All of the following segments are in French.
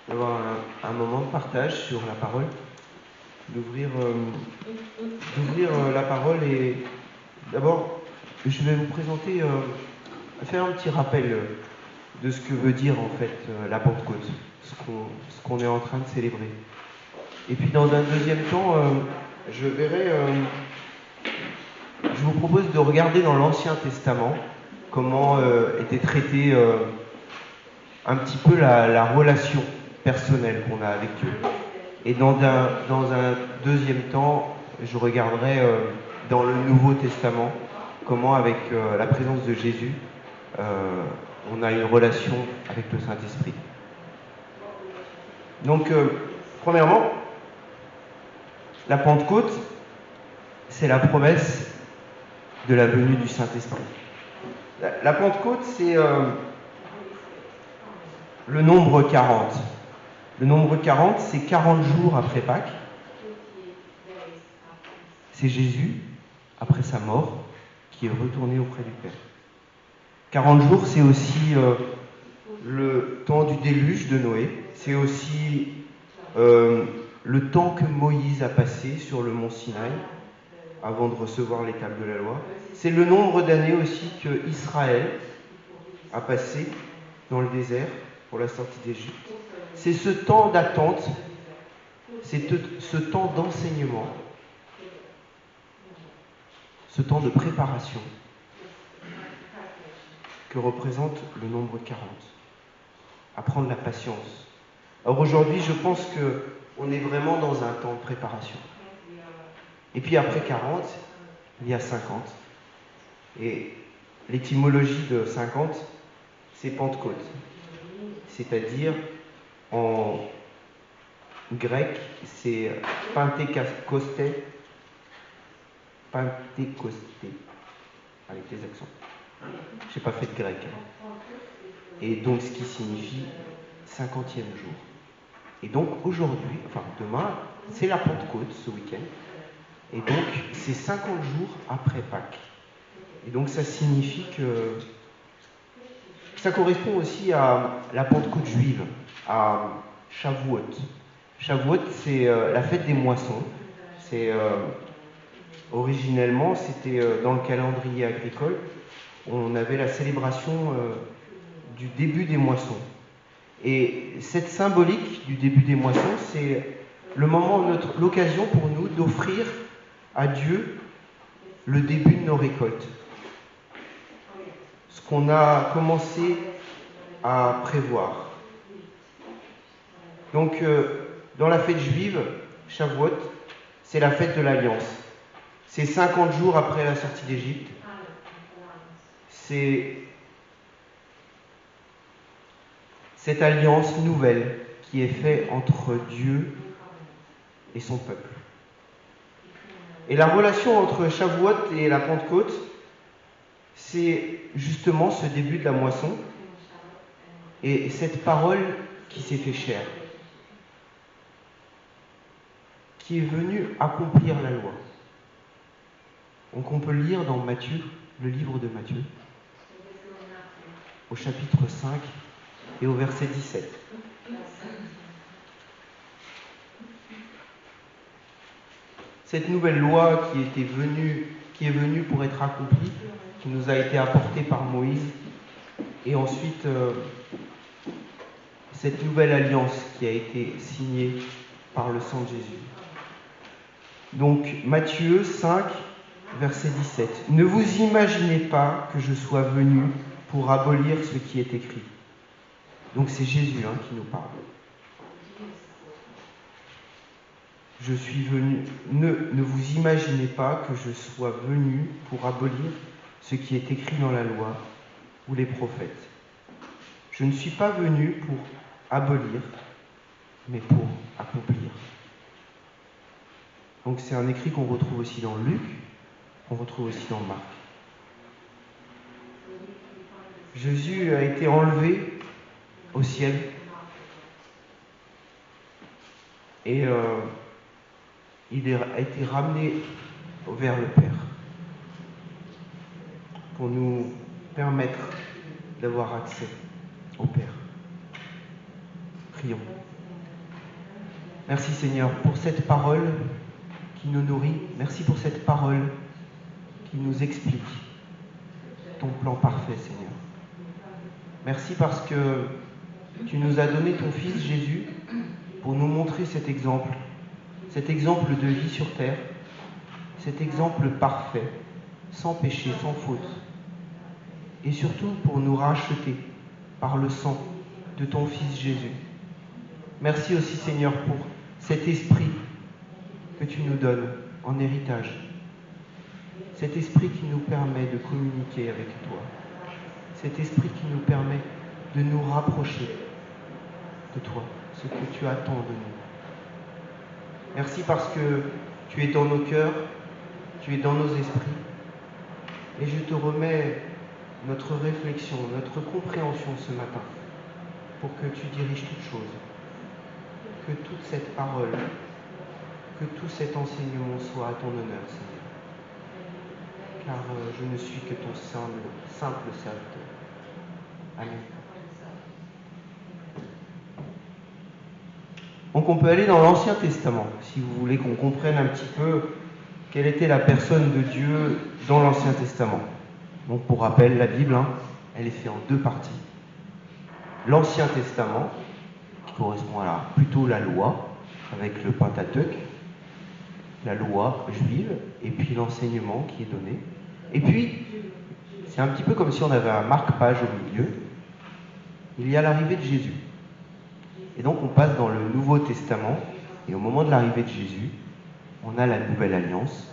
d'avoir un moment de partage sur la parole, d'ouvrir la parole. Et d'abord, je vais vous présenter, faire un petit rappel de ce que veut dire en fait la Pentecôte, ce qu'on est en train de célébrer. Et puis dans un deuxième temps, je vous propose de regarder dans l'Ancien Testament comment était traitée un petit peu la relation personnelle qu'on a avec Dieu. Et dans un deuxième temps, je regarderai dans le Nouveau Testament comment, avec la présence de Jésus, on a une relation avec le Saint-Esprit. Donc, premièrement, la Pentecôte, c'est la promesse de la venue du Saint-Esprit. La Pentecôte, c'est le nombre 40. Le nombre 40, c'est 40 jours après Pâques. C'est Jésus, après sa mort, qui est retourné auprès du Père. 40 jours, c'est aussi le temps du déluge de Noé. C'est aussi le temps que Moïse a passé sur le mont Sinaï avant de recevoir les tables de la loi. C'est le nombre d'années aussi que Israël a passé dans le désert pour la sortie d'Égypte. C'est ce temps d'attente, c'est ce temps d'enseignement, ce temps de préparation que représente le nombre 40. Apprendre la patience. Alors aujourd'hui, je pense qu'on est vraiment dans un temps de préparation. Et puis après 40, il y a 50. Et l'étymologie de 50, c'est Pentecôte. C'est-à-dire, en grec, c'est Pentekosté. Pentekosté. Avec les accents. Je n'ai pas fait de grec. Et donc, ce qui signifie 50e jour. Et donc, aujourd'hui, enfin demain, c'est la Pentecôte, ce week-end. Et donc, c'est 50 jours après Pâques. Et donc, ça signifie que ça correspond aussi à la Pentecôte juive, à Shavuot. Shavuot, c'est la fête des moissons. C'est originellement, c'était dans le calendrier agricole, on avait la célébration du début des moissons. Et cette symbolique du début des moissons, c'est le moment, l'occasion pour nous d'offrir à Dieu le début de nos récoltes. Ce qu'on a commencé à prévoir. Donc, dans la fête juive, Shavuot, c'est la fête de l'Alliance. C'est 50 jours après la sortie d'Égypte. C'est cette alliance nouvelle qui est faite entre Dieu et son peuple. Et la relation entre Shavuot et la Pentecôte, c'est justement ce début de la moisson et cette parole qui s'est fait chair, qui est venue accomplir la loi. Donc on peut lire dans Matthieu, le livre de Matthieu, au chapitre 5 et au verset 17. Cette nouvelle loi qui est venue pour être accomplie, qui nous a été apportée par Moïse, et ensuite cette nouvelle alliance qui a été signée par le sang de Jésus. Donc Matthieu 5, verset 17. Ne vous imaginez pas que je sois venu pour abolir ce qui est écrit. Donc c'est Jésus qui nous parle. Je suis venu. Ne vous imaginez pas que je sois venu pour abolir ce qui est écrit dans la loi ou les prophètes. Je ne suis pas venu pour abolir, mais pour accomplir. Donc c'est un écrit qu'on retrouve aussi dans Luc, qu'on retrouve aussi dans Marc. Jésus a été enlevé au ciel et il a été ramené vers le Père pour nous permettre d'avoir accès au Père. Prions. Merci Seigneur pour cette parole qui nous nourrit. Merci pour cette parole qui nous explique ton plan parfait, Seigneur. Merci parce que tu nous as donné ton Fils Jésus pour nous montrer cet exemple de vie sur terre, cet exemple parfait, sans péché, sans faute, et surtout pour nous racheter par le sang de ton Fils Jésus. Merci aussi Seigneur pour cet esprit que tu nous donnes en héritage, cet esprit qui nous permet de communiquer avec toi, cet esprit qui nous permet de nous rapprocher de toi, ce que tu attends de nous. Merci parce que tu es dans nos cœurs, tu es dans nos esprits, et je te remets notre réflexion, notre compréhension ce matin, pour que tu diriges toutes choses, que toute cette parole, que tout cet enseignement soit à ton honneur, Seigneur, car je ne suis que ton simple serviteur. Amen. Donc on peut aller dans l'Ancien Testament, si vous voulez qu'on comprenne un petit peu quelle était la personne de Dieu dans l'Ancien Testament. Donc pour rappel, la Bible, elle est faite en deux parties. L'Ancien Testament, qui correspond à plutôt la loi, avec le Pentateuque, la loi juive, et puis l'enseignement qui est donné. Et puis, c'est un petit peu comme si on avait un marque-page au milieu. Il y a l'arrivée de Jésus. Et donc on passe dans le Nouveau Testament, et au moment de l'arrivée de Jésus, on a la Nouvelle Alliance,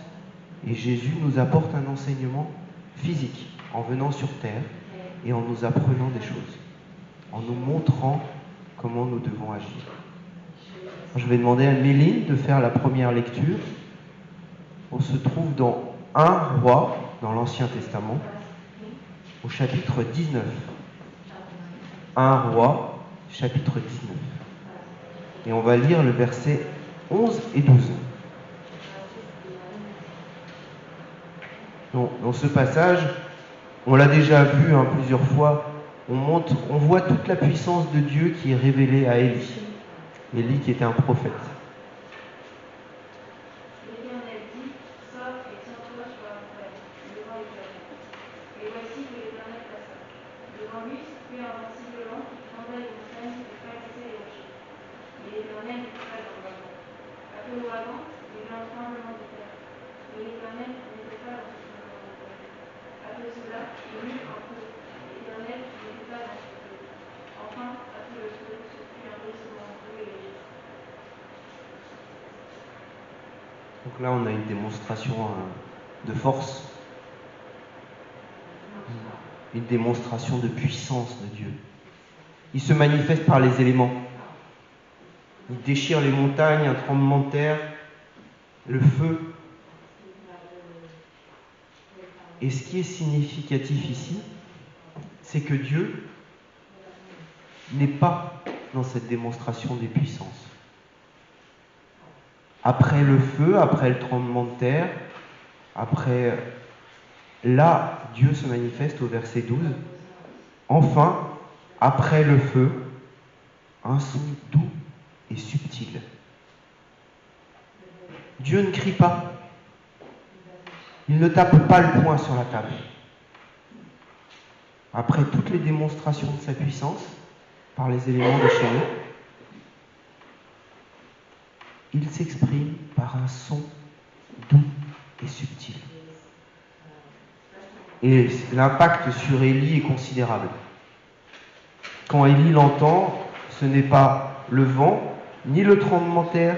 et Jésus nous apporte un enseignement physique, en venant sur terre, et en nous apprenant des choses, en nous montrant comment nous devons agir. Je vais demander à Méline de faire la première lecture. On se trouve dans 1 Roi, dans l'Ancien Testament, au chapitre 19. 1 Roi, chapitre 19. Et on va lire le verset 11 et 12. Dans ce passage, on l'a déjà vu plusieurs fois, on voit toute la puissance de Dieu qui est révélée à Élie. Élie qui était un prophète. L'Éternel dit, sors et tiens-toi sur la montagne, devant l'Éternel. Et voici que l'Éternel passa. Devant lui se fit un vent si violent qui fendait les montagnes et fracassait les rochers. Mais l'Éternel n'était pas dans le vent. Après l'ouragan, il y eut un tremblement de terre. Mais l'Éternel n'était pas dans ce tremblement de terre. Après cela, il y eut un feu. L'Éternel n'était pas dans ce feu. Enfin, après le feu, ce fut un bruissement doux et léger. Donc là, on a une démonstration de force, une démonstration de puissance de Dieu. Il se manifeste par les éléments. Il déchire les montagnes, un tremblement de terre, le feu. Et ce qui est significatif ici, c'est que Dieu n'est pas dans cette démonstration des puissances. Après le feu, après le tremblement de terre, là, Dieu se manifeste au verset 12. Enfin, après le feu, un son doux et subtil. Dieu ne crie pas. Il ne tape pas le poing sur la table. Après toutes les démonstrations de sa puissance, par les éléments déchaînés, il s'exprime par un son doux et subtil. Et l'impact sur Élie est considérable. Quand Élie l'entend, ce n'est pas le vent, ni le tremblement de terre,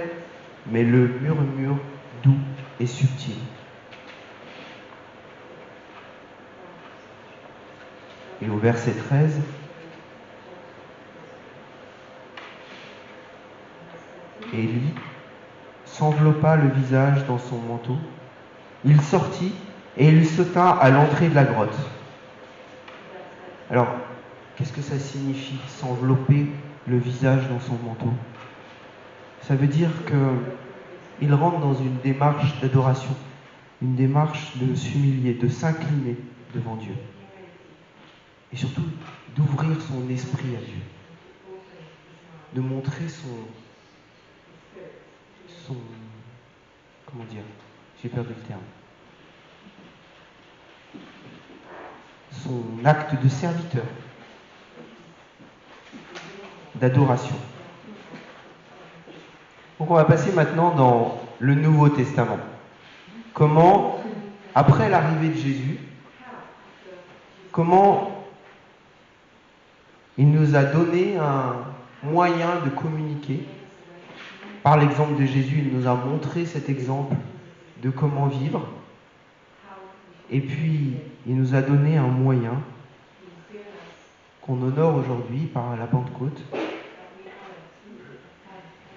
mais le murmure doux et subtil. Et au verset 13, Élie s'enveloppa le visage dans son manteau. Il sortit et il se tint à l'entrée de la grotte. Alors, qu'est-ce que ça signifie, s'envelopper le visage dans son manteau? Ça veut dire qu'il rentre dans une démarche d'adoration, une démarche de s'humilier, de s'incliner devant Dieu. Et surtout, d'ouvrir son esprit à Dieu. de montrer son comment dire, j'ai perdu le terme, son acte de serviteur, d'adoration. Donc on va passer maintenant dans le Nouveau Testament. Comment, après l'arrivée de Jésus, comment il nous a donné un moyen de communiquer. Par l'exemple de Jésus, il nous a montré cet exemple de comment vivre. Et puis, il nous a donné un moyen qu'on honore aujourd'hui par la Pentecôte.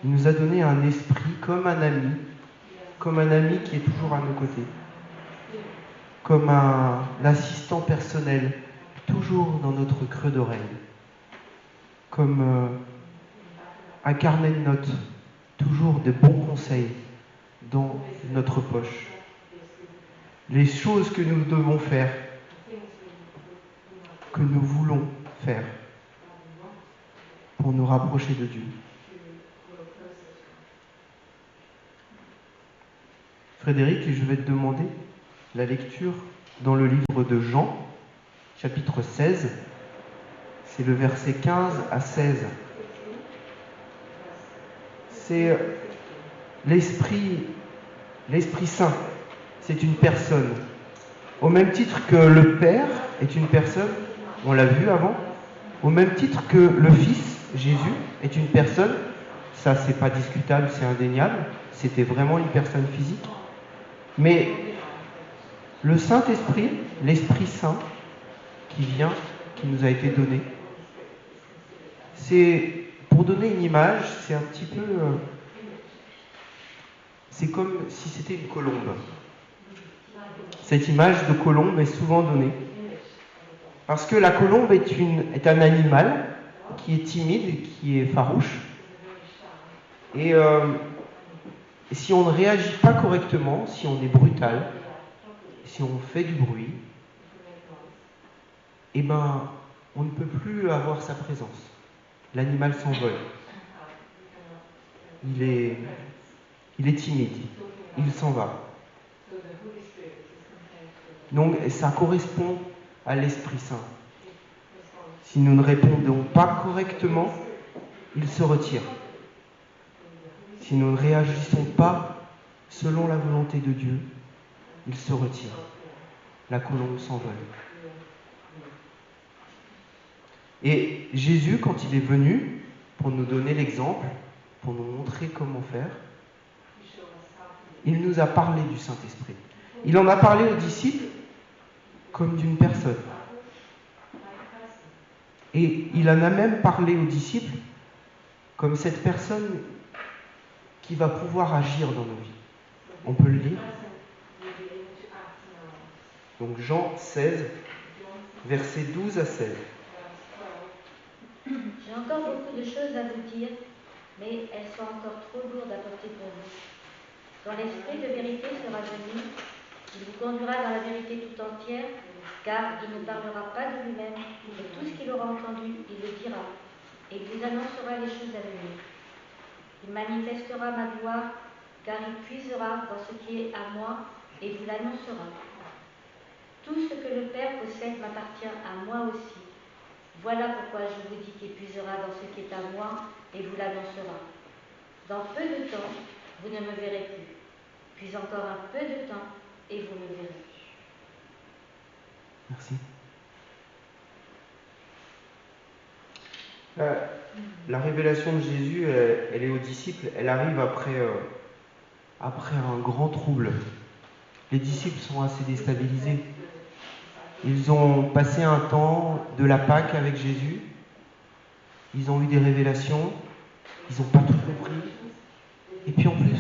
Il nous a donné un esprit comme un ami qui est toujours à nos côtés, comme un assistant personnel, toujours dans notre creux d'oreille, comme un carnet de notes, toujours de bons conseils dans notre poche. Les choses que nous devons faire, que nous voulons faire pour nous rapprocher de Dieu. Frédéric, je vais te demander la lecture dans le livre de Jean, chapitre 16. C'est le verset 15 à 16. C'est l'Esprit Saint. C'est une personne. Au même titre que le Père est une personne, on l'a vu avant, au même titre que le Fils, Jésus, est une personne, ça c'est pas discutable, c'est indéniable, c'était vraiment une personne physique. Mais le Saint-Esprit, l'Esprit Saint, qui vient, qui nous a été donné, c'est, pour donner une image, c'est un petit peu... c'est comme si c'était une colombe. Cette image de colombe est souvent donnée. Parce que la colombe est un animal qui est timide, qui est farouche. Et si on ne réagit pas correctement, si on est brutal, si on fait du bruit, eh ben, on ne peut plus avoir sa présence. L'animal s'envole. Il est timide. Il s'en va. Donc, ça correspond à l'Esprit Saint. Si nous ne répondons pas correctement, il se retire. Si nous ne réagissons pas selon la volonté de Dieu, il se retire. La colombe s'envole. Et Jésus, quand il est venu, pour nous donner l'exemple, pour nous montrer comment faire, il nous a parlé du Saint-Esprit. Il en a parlé aux disciples comme d'une personne. Et il en a même parlé aux disciples comme cette personne qui va pouvoir agir dans nos vies. On peut le lire. Donc Jean 16, versets 12 à 16. J'ai encore beaucoup de choses à vous dire, mais elles sont encore trop lourdes à porter pour vous. Quand l'Esprit de vérité sera venu, il vous conduira dans la vérité tout entière, car il ne parlera pas de lui-même, mais tout ce qu'il aura entendu, il le dira, et il vous annoncera les choses à venir. Il manifestera ma gloire, car il puisera dans ce qui est à moi, et vous l'annoncera. Tout ce que le Père possède m'appartient à moi aussi. Voilà pourquoi je vous dis qu'il puisera dans ce qui est à moi, et vous l'annoncera. Dans peu de temps, vous ne me verrez plus. Puis encore un peu de temps, et vous me verrez. Merci. La révélation de Jésus, elle est aux disciples, elle arrive après un grand trouble. Les disciples sont assez déstabilisés. Ils ont passé un temps de la Pâque avec Jésus. Ils ont eu des révélations. Ils n'ont pas tout compris. Et puis en plus,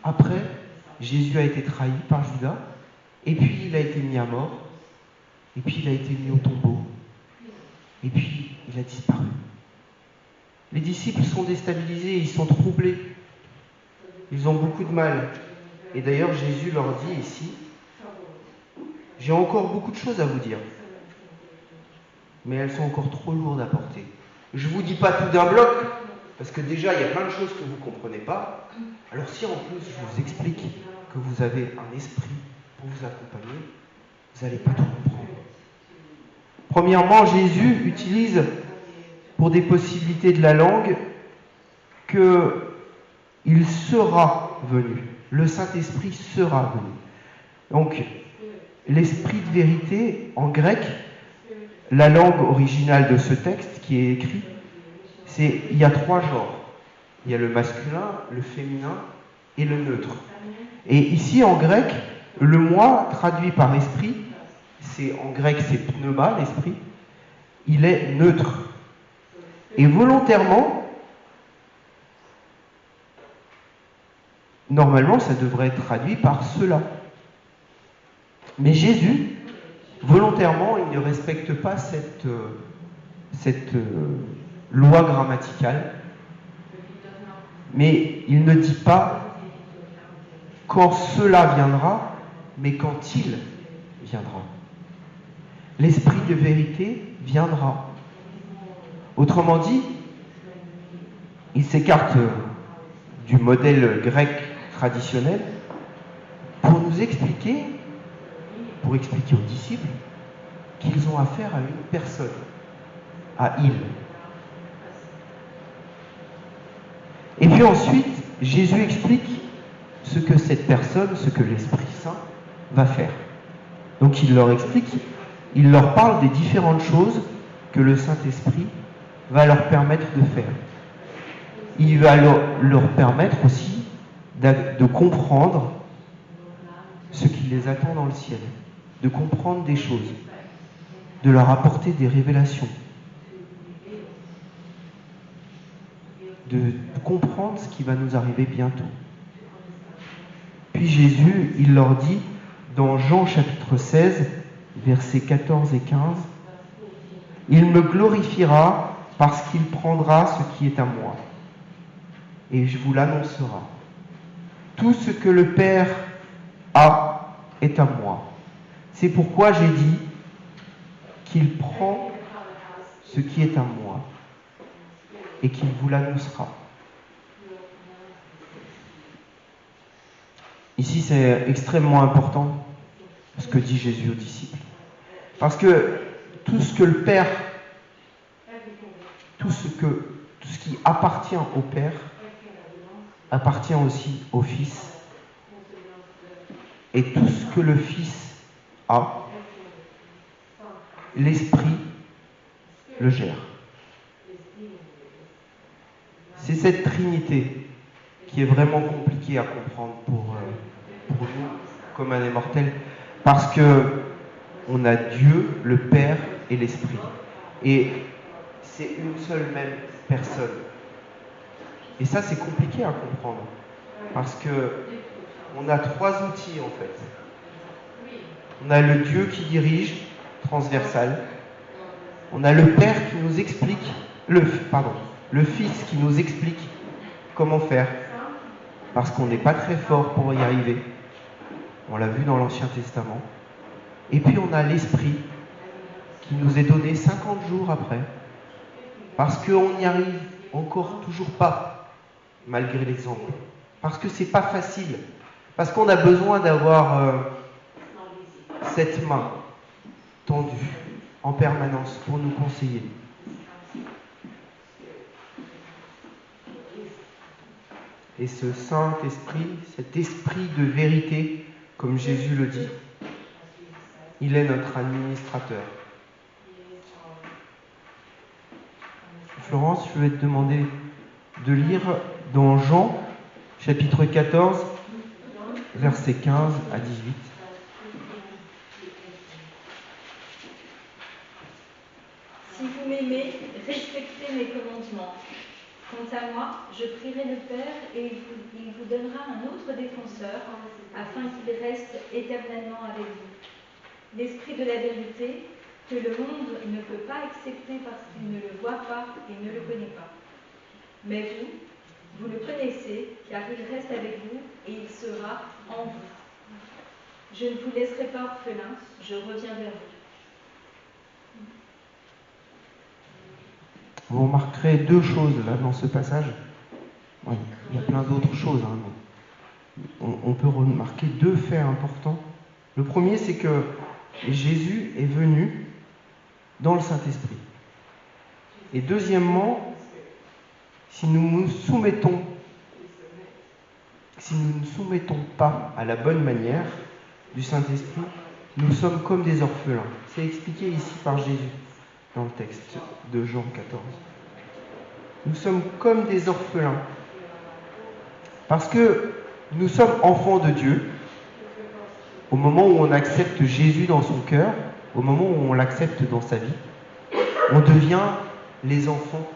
après, Jésus a été trahi par Judas. Et puis il a été mis à mort. Et puis il a été mis au tombeau. Et puis il a disparu. Les disciples sont déstabilisés, ils sont troublés. Ils ont beaucoup de mal. Et d'ailleurs, Jésus leur dit ici, j'ai encore beaucoup de choses à vous dire, mais elles sont encore trop lourdes à porter. Je ne vous dis pas tout d'un bloc, Parce que déjà, il y a plein de choses que vous ne comprenez pas. Alors si en plus je vous explique que vous avez un esprit pour vous accompagner, vous n'allez pas tout comprendre. Premièrement, Jésus utilise pour des possibilités de la langue qu'il sera venu. Le Saint-Esprit sera venu. Donc, l'esprit de vérité, en grec, la langue originale de ce texte qui est écrit, il y a 3 genres. Il y a le masculin, le féminin et le neutre. Et ici, en grec, le moi, traduit par esprit, en grec, c'est pneuma, l'esprit, il est neutre. Et volontairement, normalement, ça devrait être traduit par cela. Mais Jésus, volontairement, il ne respecte pas cette loi grammaticale, mais il ne dit pas quand cela viendra, mais quand il viendra. L'esprit de vérité viendra. Autrement dit, il s'écarte du modèle grec traditionnel pour nous expliquer, pour expliquer aux disciples qu'ils ont affaire à une personne, à il. Et puis ensuite, Jésus explique ce que cette personne, ce que l'Esprit Saint va faire. Donc il leur explique, il leur parle des différentes choses que le Saint-Esprit va leur permettre de faire. Il va leur permettre aussi de comprendre ce qui les attend dans le ciel, de comprendre des choses, de leur apporter des révélations, de comprendre ce qui va nous arriver bientôt. Puis Jésus, il leur dit, dans Jean chapitre 16, versets 14 et 15, « Il me glorifiera parce qu'il prendra ce qui est à moi, et je vous l'annoncera. Tout ce que le Père a est à moi. C'est pourquoi j'ai dit qu'il prend ce qui est à moi et qu'il vous l'annoncera. » Ici, c'est extrêmement important ce que dit Jésus aux disciples. Parce que tout ce que le Père, tout ce qui appartient au Père, appartient aussi au Fils. Et tout ce que le Fils a, l'Esprit le gère. C'est cette Trinité qui est vraiment compliquée à comprendre pour nous, comme un immortel, parce que on a Dieu, le Père et l'Esprit. Et c'est une seule même personne. Et ça, c'est compliqué à comprendre. Parce que on a 3 outils, en fait. On a le Dieu qui dirige, transversal. On a le Père qui nous explique, le Fils qui nous explique comment faire. Parce qu'on n'est pas très fort pour y arriver. On l'a vu dans l'Ancien Testament. Et puis on a l'Esprit qui nous est donné 50 jours après. Parce qu'on n'y arrive encore toujours pas, malgré l'exemple. Parce que c'est pas facile. Parce qu'on a besoin d'avoir cette main tendue en permanence pour nous conseiller. Et ce Saint-Esprit, cet esprit de vérité, comme Jésus le dit, il est notre administrateur. Florence, je vais te demander de lire dans Jean, chapitre 14, versets 15 à 18. Si vous m'aimez, respectez mes commandements. Quant à moi, je prierai le Père et il vous donnera un autre défenseur afin qu'il reste éternellement avec vous. L'Esprit de la vérité que le monde ne peut pas accepter parce qu'il ne le voit pas et ne le connaît pas. Mais vous le connaissez car il reste avec vous et il sera en vous. Je ne vous laisserai pas orphelins, je reviens vers vous. Vous remarquerez deux choses là dans ce passage. Ouais, il y a plein d'autres choses, hein, mais on peut remarquer deux faits importants. Le premier, c'est que Jésus est venu dans le Saint-Esprit. Et deuxièmement, si nous ne nous soumettons pas à la bonne manière du Saint-Esprit, nous sommes comme des orphelins. C'est expliqué ici par Jésus dans le texte de Jean 14. Nous sommes comme des orphelins parce que nous sommes enfants de Dieu. Au moment où on accepte Jésus dans son cœur, au moment où on l'accepte dans sa vie, on devient les enfants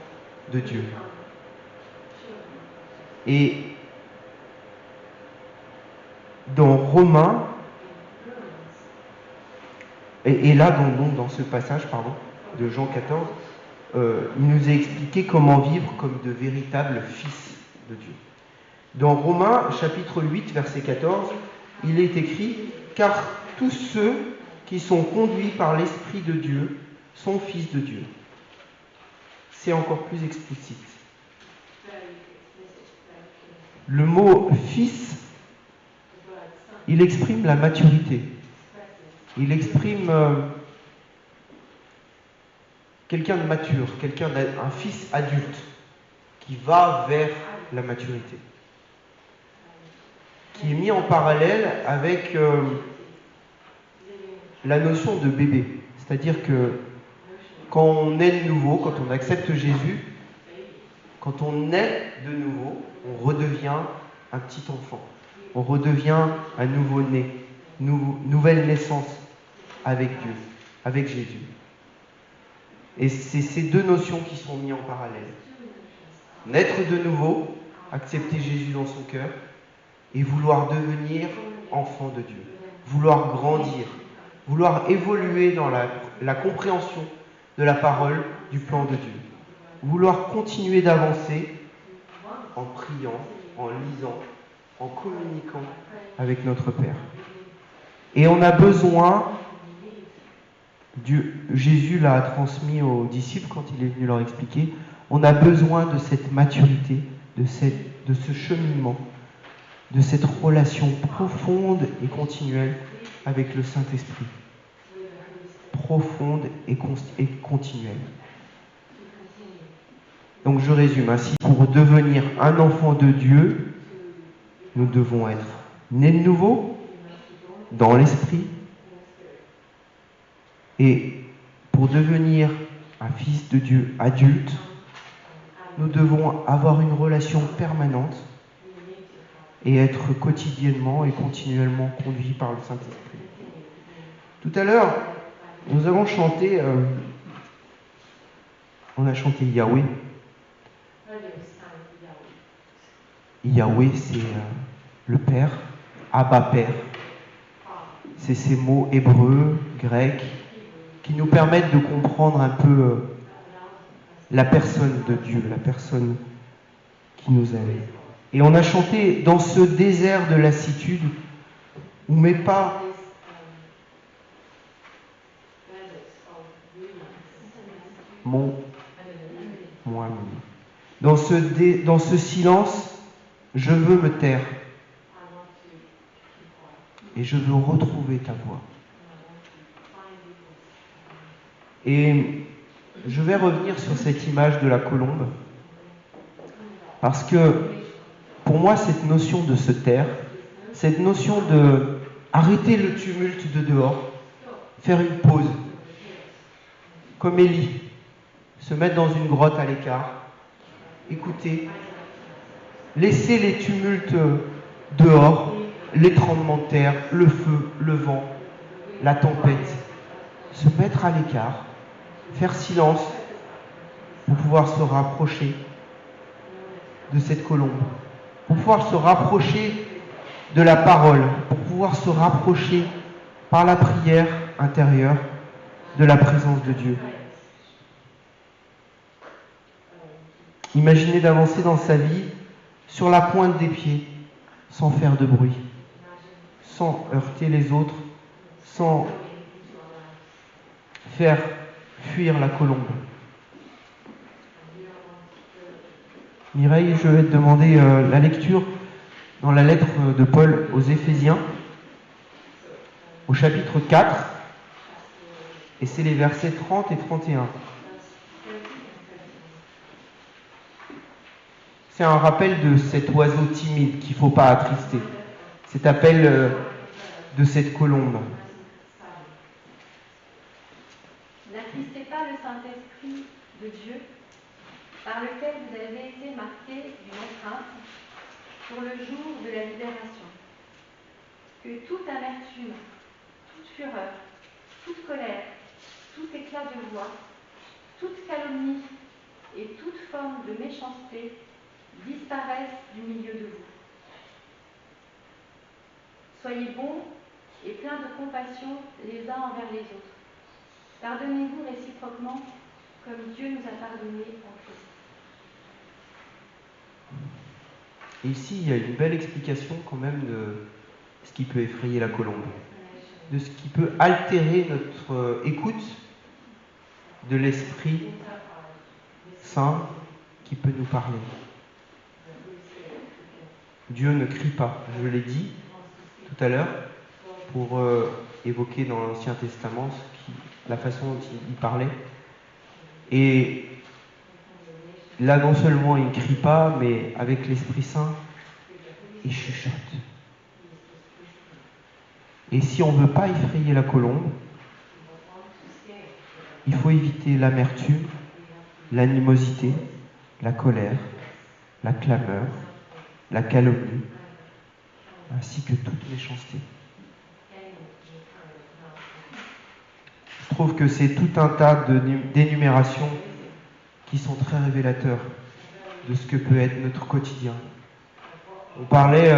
de Dieu. Et dans Romains, et là dans ce passage de Jean 14, il nous est expliqué comment vivre comme de véritables fils de Dieu. Dans Romains chapitre 8, verset 14, il est écrit « Car tous ceux qui sont conduits par l'Esprit de Dieu sont fils de Dieu ». C'est encore plus explicite. Le mot « fils », il exprime la maturité. Il exprime quelqu'un de mature, un fils adulte qui va vers la maturité, qui est mis en parallèle avec la notion de bébé. C'est-à-dire que quand on est de nouveau, quand on accepte Jésus, quand on naît de nouveau, on redevient un petit enfant. On redevient un nouveau-né, nouvelle naissance avec Dieu, avec Jésus. Et c'est ces deux notions qui sont mises en parallèle. Naître de nouveau, accepter Jésus dans son cœur, et vouloir devenir enfant de Dieu, vouloir grandir, vouloir évoluer dans la compréhension de la parole, du plan de Dieu, vouloir continuer d'avancer en priant, en lisant, en communiquant avec notre Père. Et on a besoin, Jésus l'a transmis aux disciples quand il est venu leur expliquer, on a besoin de cette maturité, de ce cheminement, de cette relation profonde et continuelle avec le Saint-Esprit. Profonde et continuelle. Donc je résume ainsi, pour devenir un enfant de Dieu, nous devons être nés de nouveau, dans l'Esprit, et pour devenir un fils de Dieu adulte, nous devons avoir une relation permanente et être quotidiennement et continuellement conduits par le Saint-Esprit. Tout à l'heure, nous avons chanté, on a chanté Yahweh. Yahweh, c'est le Père, Abba Père. C'est ces mots hébreux, grecs, qui nous permettent de comprendre un peu la personne de Dieu, la personne qui nous aime. Et on a chanté dans ce désert de lassitude où mes pas m'ont amené. Dans ce silence, je veux me taire et je veux retrouver ta voix. Et je vais revenir sur cette image de la colombe parce que pour moi, cette notion de se taire, cette notion de arrêter le tumulte de dehors, faire une pause, comme Élie, se mettre dans une grotte à l'écart, écouter, laisser les tumultes dehors, les tremblements de terre, le feu, le vent, la tempête, se mettre à l'écart, faire silence pour pouvoir se rapprocher de cette colombe, pour pouvoir se rapprocher de la parole, pour pouvoir se rapprocher par la prière intérieure de la présence de Dieu. Imaginez d'avancer dans sa vie sur la pointe des pieds, sans faire de bruit, sans heurter les autres, sans faire fuir la colombe. Mireille, je vais te demander la lecture dans la lettre de Paul aux Éphésiens, au chapitre 4, et c'est les versets 30 et 31. C'est un rappel de cet oiseau timide qu'il ne faut pas attrister, cet appel de cette colombe. N'attristez pas le Saint-Esprit de Dieu, par lequel vous avez été marqués d'une empreinte pour le jour de la libération. Que toute amertume, toute fureur, toute colère, tout éclat de voix, toute calomnie et toute forme de méchanceté disparaissent du milieu de vous. Soyez bons et pleins de compassion les uns envers les autres. Pardonnez-vous réciproquement comme Dieu nous a pardonnés en Christ. Et ici, il y a une belle explication quand même de ce qui peut effrayer la colombe, de ce qui peut altérer notre écoute de l'Esprit Saint qui peut nous parler. Dieu ne crie pas, je l'ai dit tout à l'heure, pour évoquer dans l'Ancien Testament la façon dont il parlait. Et là, non seulement il ne crie pas, mais avec l'Esprit Saint, il chuchote. Et si on ne veut pas effrayer la colombe, il faut éviter l'amertume, l'animosité, la colère, la clameur, la calomnie, ainsi que toute méchanceté. Je trouve que c'est tout un tas d'énumérations qui sont très révélateurs de ce que peut être notre quotidien. On parlait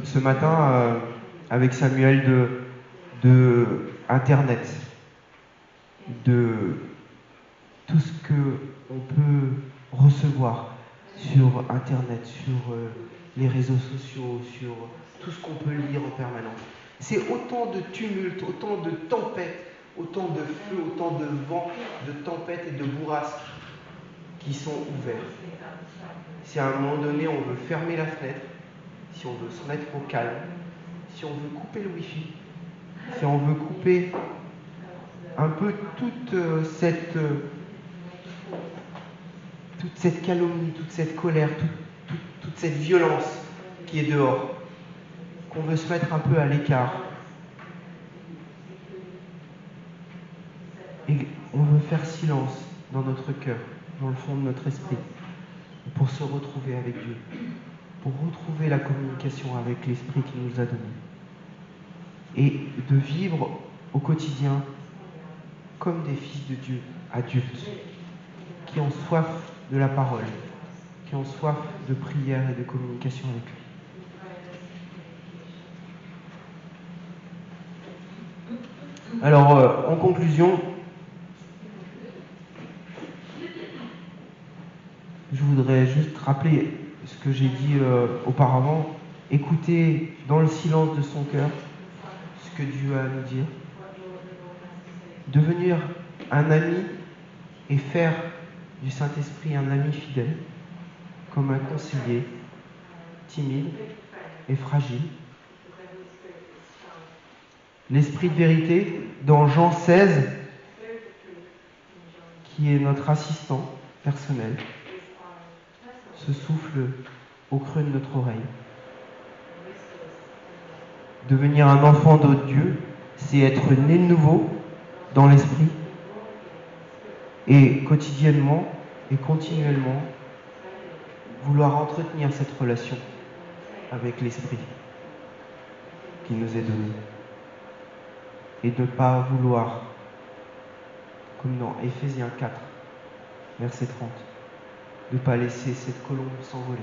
ce matin avec Samuel de Internet, de tout ce qu'on peut recevoir sur Internet, sur les réseaux sociaux, sur tout ce qu'on peut lire en permanence. C'est autant de tumulte, autant de tempêtes, autant de feu, autant de vent, de tempêtes et de bourrasques qui sont ouverts. Si à un moment donné on veut fermer la fenêtre, si on veut se mettre au calme, si on veut couper le wifi, si on veut couper un peu toute cette calomnie, toute cette colère, toute cette violence qui est dehors, qu'on veut se mettre un peu à l'écart. Et on veut faire silence dans notre cœur, dans le fond de notre esprit, pour se retrouver avec Dieu, pour retrouver la communication avec l'Esprit qu'il nous a donné. Et de vivre au quotidien comme des fils de Dieu, adultes, qui ont soif de la parole, qui ont soif de prière et de communication avec lui. Alors, en conclusion, je voudrais juste rappeler ce que j'ai dit auparavant. Écouter dans le silence de son cœur ce que Dieu a à nous dire. Devenir un ami et faire du Saint-Esprit un ami fidèle, comme un conseiller, timide et fragile. L'Esprit de vérité, dans Jean 16, qui est notre assistant personnel, se souffle au creux de notre oreille. Devenir un enfant de Dieu, c'est être né de nouveau dans l'Esprit et quotidiennement et continuellement vouloir entretenir cette relation avec l'Esprit qui nous est donné. Et de ne pas vouloir, comme dans Éphésiens 4, verset 30, de ne pas laisser cette colombe s'envoler.